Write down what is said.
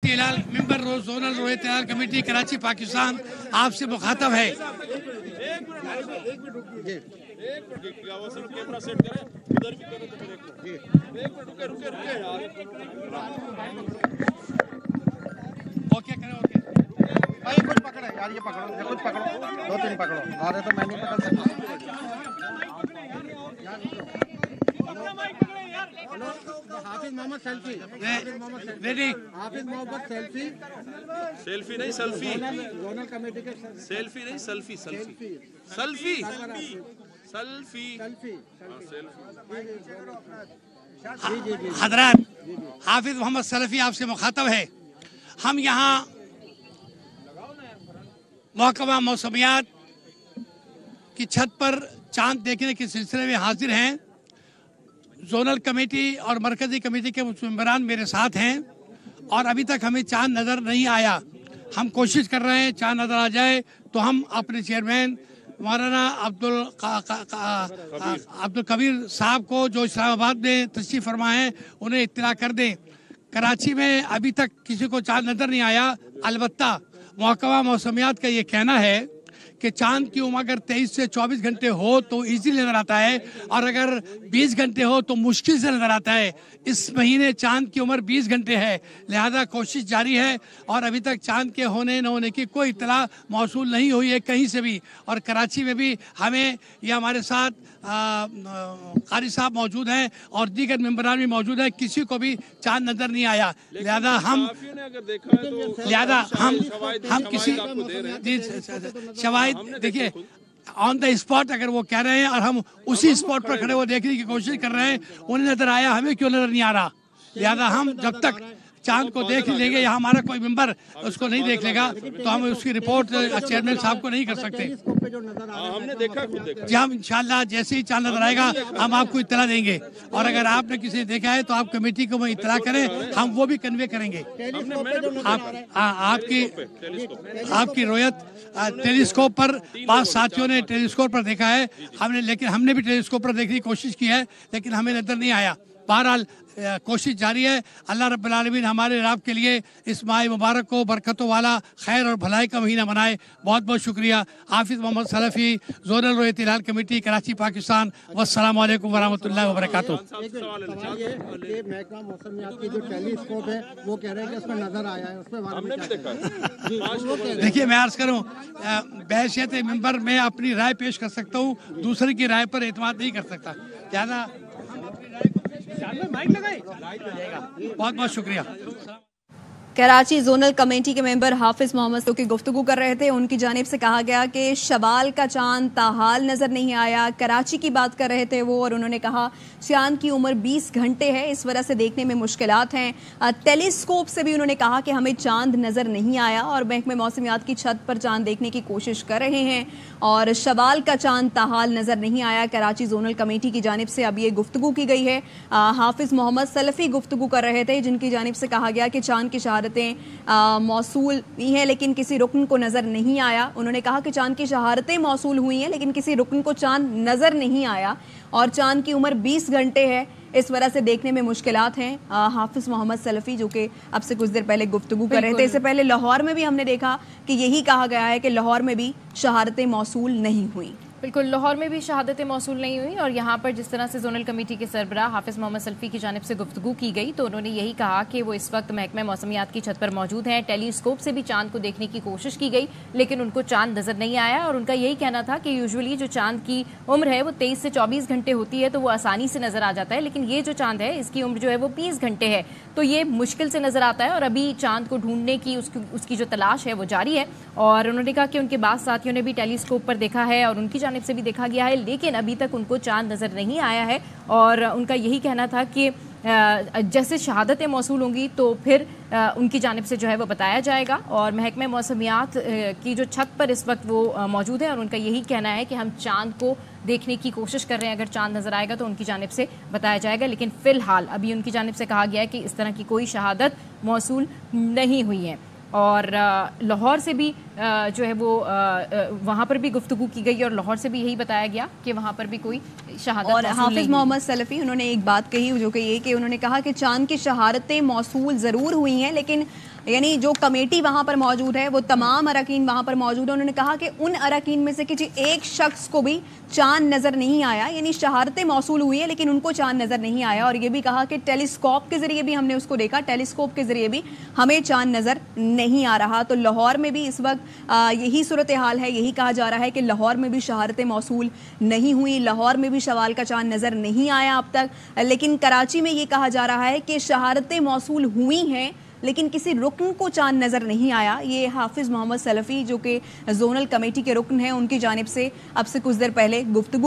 हिलाल member zonal Rohit हिलाल committee Karachi Pakistan आपसे मुखातब है। Okay करो ओके भाई कुछ पकड़े यार, ये पकड़ो, ये कुछ पकड़ो, 2-3 पकड़ो, अरे तो मैं नहीं पकड़ सकता। हाफिज मोहम्मद सेल्फी, रेडी हाफिज मोहम्मद सेल्फी, सेल्फी नहीं सेल्फी, जोनल कमेटी के सेल्फी नहीं selfie, selfie selfie selfie selfie. हजरात, हाफिज मोहम्मद सलफी आपसे मुखातब है। हम यहाँ महकमा मौसमियात की छत पर चांद देखने के सिलसिले में हाजिर हैं। जोनल कमेटी और मरकजी कमेटी के मेंबरान मेरे साथ हैं और अभी तक हमें चांद नज़र नहीं आया। हम कोशिश कर रहे हैं चांद नज़र आ जाए तो हम अपने चेयरमैन मौलाना अब्दुल कबीर साहब को जो इस्लामाबाद में तशरीफ़ फरमा हैं उन्हें इत्तला कर दें। कराची में अभी तक किसी को चांद नज़र नहीं आया। अलबत्ता महकमा मौसमियात का ये कहना है कि चांद की उम्र अगर 23 से 24 घंटे हो तो इजीली नज़र आता है और अगर 20 घंटे हो तो मुश्किल से नज़र आता है। इस महीने चांद की उम्र 20 घंटे है, लिहाजा कोशिश जारी है और अभी तक चांद के होने न होने की कोई इत्तला मौसूल नहीं हुई है कहीं से भी। और कराची में भी हमें या हमारे साथ कारी साहब मौजूद हैं और दीगर मेंबरान भी मौजूद हैं, किसी को भी चांद नज़र नहीं आया। लिहाजा हम किसी शवाहिद देखिए ऑन द स्पॉट अगर वो कह रहे हैं और हम उसी स्पॉट पर खड़े वो देखने की कोशिश कर रहे हैं, उन्हें नजर आया, हमें क्यों नजर नहीं आ रहा। लिहाजा हम जब तक चांद को देख लेंगे या हमारा कोई मेंबर उसको नहीं देख लेगा तो हम उसकी रिपोर्ट चेयरमैन साहब को नहीं कर सकते। हमने देखा जी हम इंशाल्लाह जैसे ही चांद नजर आएगा हम आपको इत्तला देंगे और अगर आपने किसी ने देखा है तो आप कमेटी को इत्तला करें, हम वो भी कन्वे करेंगे। आपकी रोयत टेलीस्कोप पर 5 साथियों ने टेलीस्कोप पर देखा है हमने, लेकिन हमने भी टेलीस्कोप पर देखने की कोशिश की है लेकिन हमें नजर नहीं आया। बहरहाल कोशिश जारी है। अल्लाह रब्बुल आलमीन हमारे रब के लिए इस माह मुबारक को बरकतों वाला खैर और भलाई का महीना बनाए। बहुत बहुत शुक्रिया। हाफिज मोहम्मद सलफी, जोनल रोहित हिलाल कमेटी कराची पाकिस्तान। वस्सलामु अलैकुम वरहमतुल्लाहि वबरकातुहू। ये महकमा मौसमियात की जो टेलीस्कोप है वो कह रहे हैं कि उसमें नजर आया है, उसमें हमने भी देखा। देखिए मैं अर्ज करूँ बहैसियत मेंबर में अपनी राय पेश कर सकता हूँ, दूसरे की राय पर एतमाद नहीं कर सकता। ज़्यादा बहुत बहुत शुक्रिया। कराची जोनल कमेटी के मेंबर हाफिज मोहम्मद की गुफ्तगू कर रहे थे। उनकी जानिब से कहा गया कि शवाल का चांद ताहाल नज़र नहीं आया। कराची की बात कर रहे थे वो और उन्होंने कहा चांद की उम्र 20 घंटे है, इस वजह से देखने में मुश्किलात हैं। टेलीस्कोप से भी उन्होंने कहा कि हमें चांद नज़र नहीं आया और महकमे मौसमियात की छत पर चांद देखने की कोशिश कर रहे हैं और शवाल का चांद ताहाल नज़र नहीं आया। कराची जोनल कमेटी की जानिब से अब ये गुफ्तगू की गई है। हाफिज मोहम्मद सलफी गुफ्तगू कर रहे थे जिनकी जानिब से कहा गया कि चांद की शहादतें मौसूल हुई हैं लेकिन किसी रुकन को नज़र नहीं आया। उन्होंने कहा कि चांद की शहादतें मौसूल हुई हैं लेकिन किसी रुकन को चांद नज़र नहीं आया और चांद की उम्र 20 घंटे है, इस वजह से देखने में मुश्किलात हैं। हाफिज मोहम्मद सलफी जो कि अब से कुछ देर पहले गुफ्तगू कर रहे थे। इससे पहले लाहौर में भी हमने देखा कि यही कहा गया है कि लाहौर में भी शहादतें मौसूल नहीं हुई। बिल्कुल, लाहौर में भी शहादतें मौसूल नहीं हुई और यहाँ पर जिस तरह से जोनल कमेटी के सरबराह हाफिज मोहम्मद सल्फी की जानिब से गुफ्तगू की गई तो उन्होंने यही कहा कि वो इस वक्त महकमा मौसमियात की छत पर मौजूद हैं। टेलीस्कोप से भी चांद को देखने की कोशिश की गई लेकिन उनको चांद नज़र नहीं आया और उनका यही कहना था कि यूजुअली जो चांद की उम्र है वो 23 से 24 घंटे होती है तो वो आसानी से नज़र आ जाता है, लेकिन ये जो चांद है इसकी उम्र जो है वो 20 घंटे है तो ये मुश्किल से नज़र आता है और अभी चांद को ढूंढने की उसकी जो तलाश है वो जारी है। और उन्होंने कहा कि उनके बाद साथियों ने भी टेलीस्कोप पर देखा है और उनकी जानिब से भी देखा गया है लेकिन अभी तक उनको चांद नज़र नहीं आया है और उनका यही कहना था कि जैसे शहादतें मौसूल होंगी तो फिर उनकी जानिब से जो है वो बताया जाएगा। और महकमे मौसमियात की जो छत पर इस वक्त वो मौजूद है और उनका यही कहना है कि हम चांद को देखने की कोशिश कर रहे हैं, अगर चांद नज़र आएगा तो उनकी जानिब से बताया जाएगा, लेकिन फ़िलहाल अभी उनकी जानिब से कहा गया है कि इस तरह की कोई शहादत मौसूल नहीं हुई है। और लाहौर से भी जो है वो वहाँ पर भी गुफ्तगू की गई और लाहौर से भी यही बताया गया कि वहाँ पर भी कोई शहादत और मौसूल हाफिज नहीं मोहम्मद सलफी उन्होंने एक बात कही जो कि ये कि उन्होंने कहा कि चांद की शहादतें मौसूल ज़रूर हुई हैं, लेकिन यानी जो कमेटी वहाँ पर मौजूद है वो तमाम अरकान वहाँ पर मौजूद है। उन्होंने कहा कि उन अरकान में से किसी एक शख्स को भी चांद नज़र नहीं आया, यानी शहादतें मौसूल हुई है लेकिन उनको चांद नज़र नहीं आया। और ये भी कहा कि टेलीस्कोप के ज़रिए भी हमने उसको देखा, टेलीस्कोप के ज़रिए भी हमें चांद नज़र नहीं आ रहा। तो लाहौर में भी इस वक्त यही सूरत हाल है, यही कहा जा रहा है कि लाहौर में भी शहादतें मौसूल नहीं हुई, लाहौर में भी शवाल का चांद नज़र नहीं आया अब तक। लेकिन कराची में ये कहा जा रहा है कि शहादतें मौसूल हुई हैं लेकिन किसी रुकन को चांद नज़र नहीं आया। ये हाफिज मोहम्मद सलफी जो कि जोनल कमेटी के रुकन हैं, उनकी जानिब से अब से कुछ देर पहले गुफ्तगू